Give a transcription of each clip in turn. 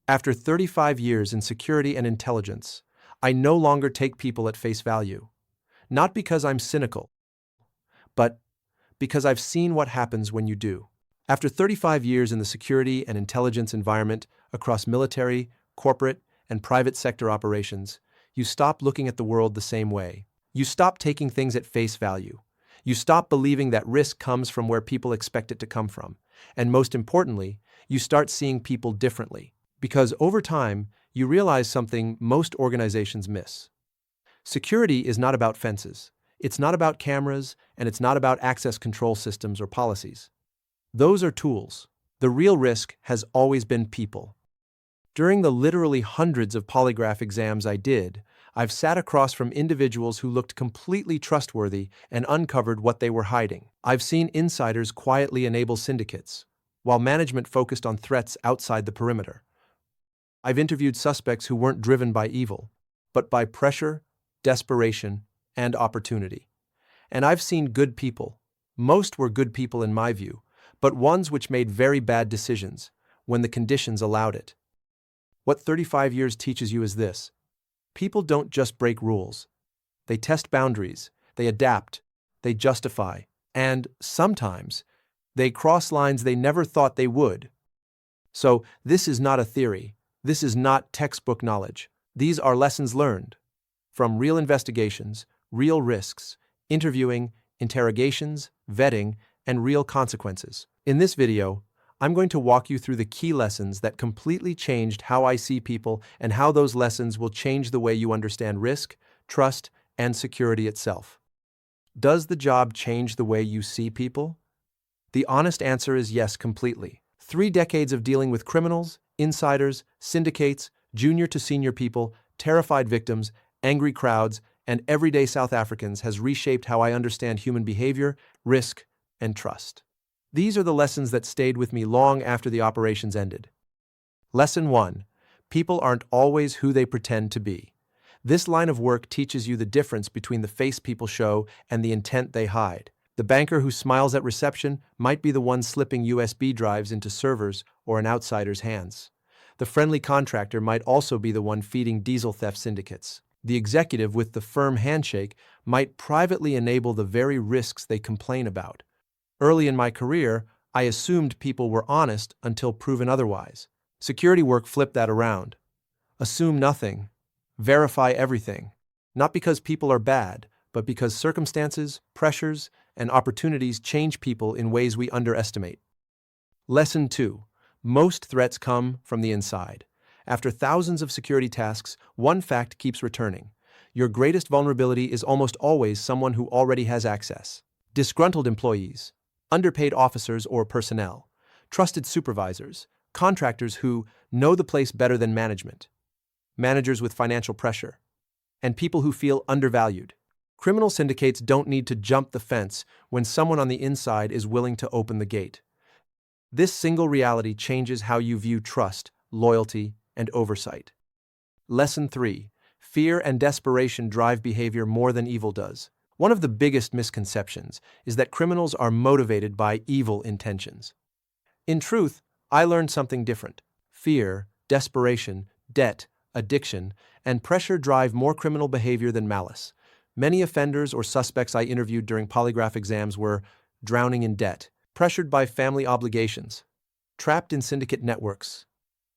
After 35 years in security and intelligence, I no longer take people at face value. Not because I'm cynical, but because I've seen what happens when you do. After 35 years in the security and intelligence environment across military, corporate, and private sector operations, you stop looking at the world the same way. You stop taking things at face value. You stop believing that risk comes from where people expect it to come from. And most importantly, you start seeing people differently. Because over time, you realize something most organizations miss. Security is not about fences. It's not about cameras, and it's not about access control systems or policies. Those are tools. The real risk has always been people. During the literally hundreds of polygraph exams I did, I've sat across from individuals who looked completely trustworthy and uncovered what they were hiding. I've seen insiders quietly enable syndicates, while management focused on threats outside the perimeter. I've interviewed suspects who weren't driven by evil, but by pressure, desperation, and opportunity. And I've seen good people. Most were good people in my view, but ones which made very bad decisions when the conditions allowed it. What 35 years teaches you is this: people don't just break rules. They test boundaries, they adapt, they justify, and sometimes they cross lines they never thought they would. So this is not a theory. This is not textbook knowledge. These are lessons learned from real investigations, real risks, interviewing, interrogations, vetting, and real consequences. In this video, I'm going to walk you through the key lessons that completely changed how I see people and how those lessons will change the way you understand risk, trust, and security itself. Does the job change the way you see people? The honest answer is yes, completely. 3 decades of dealing with criminals, insiders, syndicates, junior to senior people, terrified victims, angry crowds, and everyday South Africans has reshaped how I understand human behavior, risk, and trust. These are the lessons that stayed with me long after the operations ended. Lesson 1. People aren't always who they pretend to be. This line of work teaches you the difference between the face people show and the intent they hide. The banker who smiles at reception might be the one slipping USB drives into servers or an outsider's hands. The friendly contractor might also be the one feeding diesel theft syndicates. The executive with the firm handshake might privately enable the very risks they complain about. Early in my career, I assumed people were honest until proven otherwise. Security work flipped that around. Assume nothing. Verify everything. Not because people are bad, but because circumstances, pressures, and opportunities change people in ways we underestimate. Lesson 2. Most threats come from the inside. After thousands of security tasks, one fact keeps returning. Your greatest vulnerability is almost always someone who already has access. Disgruntled employees, underpaid officers or personnel, trusted supervisors, contractors who know the place better than management, managers with financial pressure, and people who feel undervalued. Criminal syndicates don't need to jump the fence when someone on the inside is willing to open the gate. This single reality changes how you view trust, loyalty, and oversight. Lesson 3. Fear and desperation drive behavior more than evil does. One of the biggest misconceptions is that criminals are motivated by evil intentions. In truth, I learned something different. Fear, desperation, debt, addiction, and pressure drive more criminal behavior than malice. Many offenders or suspects I interviewed during polygraph exams were drowning in debt, pressured by family obligations, trapped in syndicate networks,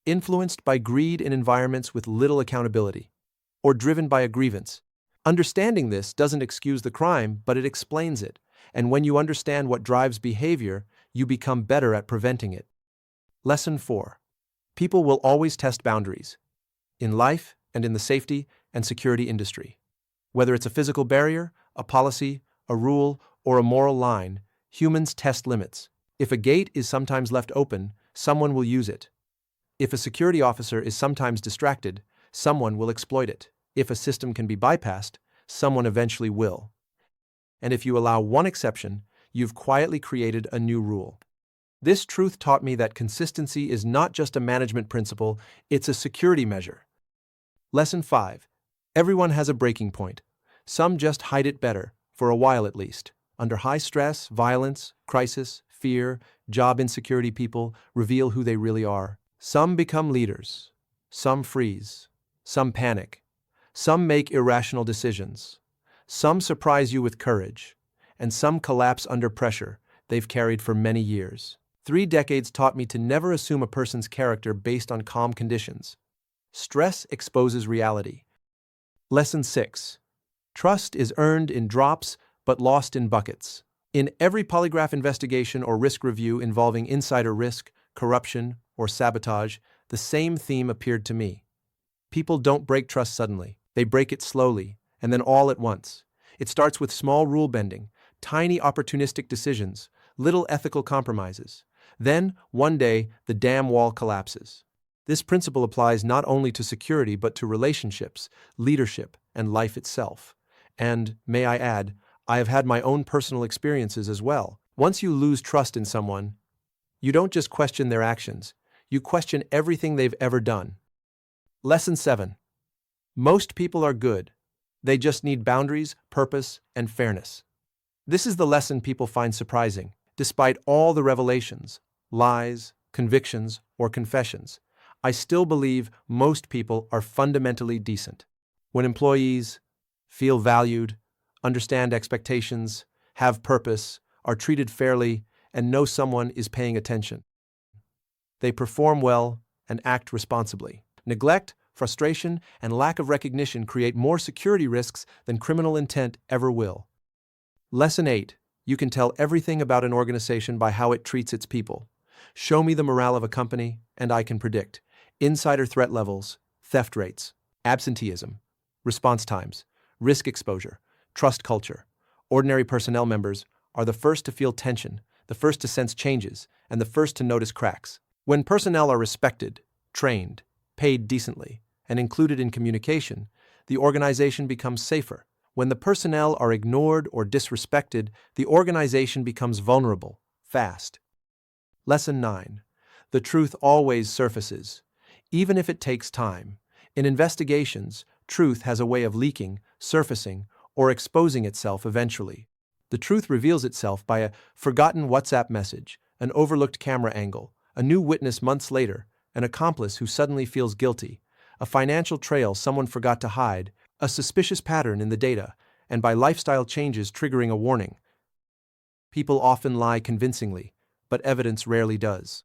influenced by greed in environments with little accountability, or driven by a grievance. Understanding this doesn't excuse the crime, but it explains it. And when you understand what drives behavior, you become better at preventing it. Lesson 4. People will always test boundaries. In life and in the safety and security industry. Whether it's a physical barrier, a policy, a rule, or a moral line, humans test limits. If a gate is sometimes left open, someone will use it. If a security officer is sometimes distracted, someone will exploit it. If a system can be bypassed, someone eventually will. And if you allow one exception, you've quietly created a new rule. This truth taught me that consistency is not just a management principle, it's a security measure. Lesson 5. Everyone has a breaking point. Some just hide it better, for a while at least. Under high stress, violence, crisis, fear, job insecurity, people reveal who they really are. Some become leaders. Some freeze. Some panic. Some make irrational decisions. Some surprise you with courage. And some collapse under pressure they've carried for many years. 3 decades taught me to never assume a person's character based on calm conditions. Stress exposes reality. Lesson 6. Trust is earned in drops but lost in buckets. In every polygraph investigation or risk review involving insider risk, corruption, or sabotage, the same theme appeared to me. People don't break trust suddenly. They break it slowly, and then all at once. It starts with small rule bending, tiny opportunistic decisions, little ethical compromises. Then, one day, the dam wall collapses. This principle applies not only to security but to relationships, leadership, and life itself. And, may I add, I have had my own personal experiences as well. Once you lose trust in someone, you don't just question their actions, you question everything they've ever done. Lesson 7. Most people are good. They just need boundaries, purpose, and fairness. This is the lesson people find surprising. Despite all the revelations, lies, convictions, or confessions, I still believe most people are fundamentally decent. When employees feel valued, understand expectations, have purpose, are treated fairly, and know someone is paying attention, they perform well and act responsibly. Neglect, frustration, and lack of recognition create more security risks than criminal intent ever will. Lesson 8. You can tell everything about an organization by how it treats its people. Show me the morale of a company, and I can predict insider threat levels, theft rates, absenteeism, response times, risk exposure, trust culture. Ordinary personnel members are the first to feel tension, the first to sense changes, and the first to notice cracks. When personnel are respected, trained, paid decently, and included in communication, the organization becomes safer. When the personnel are ignored or disrespected, the organization becomes vulnerable, fast. Lesson 9. The truth always surfaces, even if it takes time. In investigations, truth has a way of leaking, surfacing, or exposing itself eventually. The truth reveals itself by a forgotten WhatsApp message, an overlooked camera angle, a new witness months later, an accomplice who suddenly feels guilty, a financial trail someone forgot to hide, a suspicious pattern in the data, and by lifestyle changes triggering a warning. People often lie convincingly, but evidence rarely does.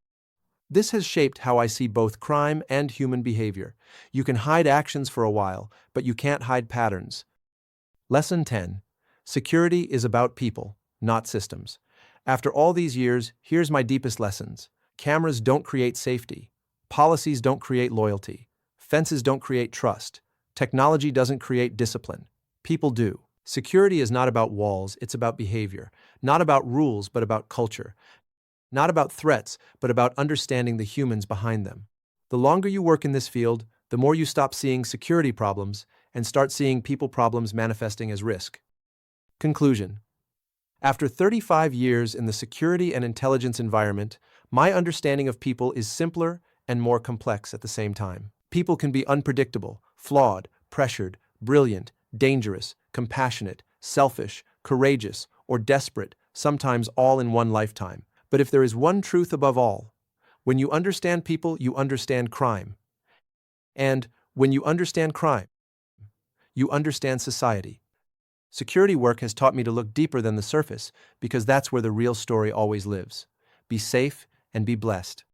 This has shaped how I see both crime and human behavior. You can hide actions for a while, but you can't hide patterns. Lesson 10. Security is about people, not systems. After all these years, here's my deepest lessons. Cameras don't create safety. Policies don't create loyalty. Fences don't create trust. Technology doesn't create discipline. People do. Security is not about walls, it's about behavior. Not about rules, but about culture. Not about threats, but about understanding the humans behind them. The longer you work in this field, the more you stop seeing security problems and start seeing people problems manifesting as risk. Conclusion. After 35 years in the security and intelligence environment, my understanding of people is simpler and more complex at the same time. People can be unpredictable, flawed, pressured, brilliant, dangerous, compassionate, selfish, courageous, or desperate, sometimes all in one lifetime. But if there is one truth above all, when you understand people, you understand crime. And when you understand crime, you understand society. Security work has taught me to look deeper than the surface because that's where the real story always lives. Be safe and be blessed.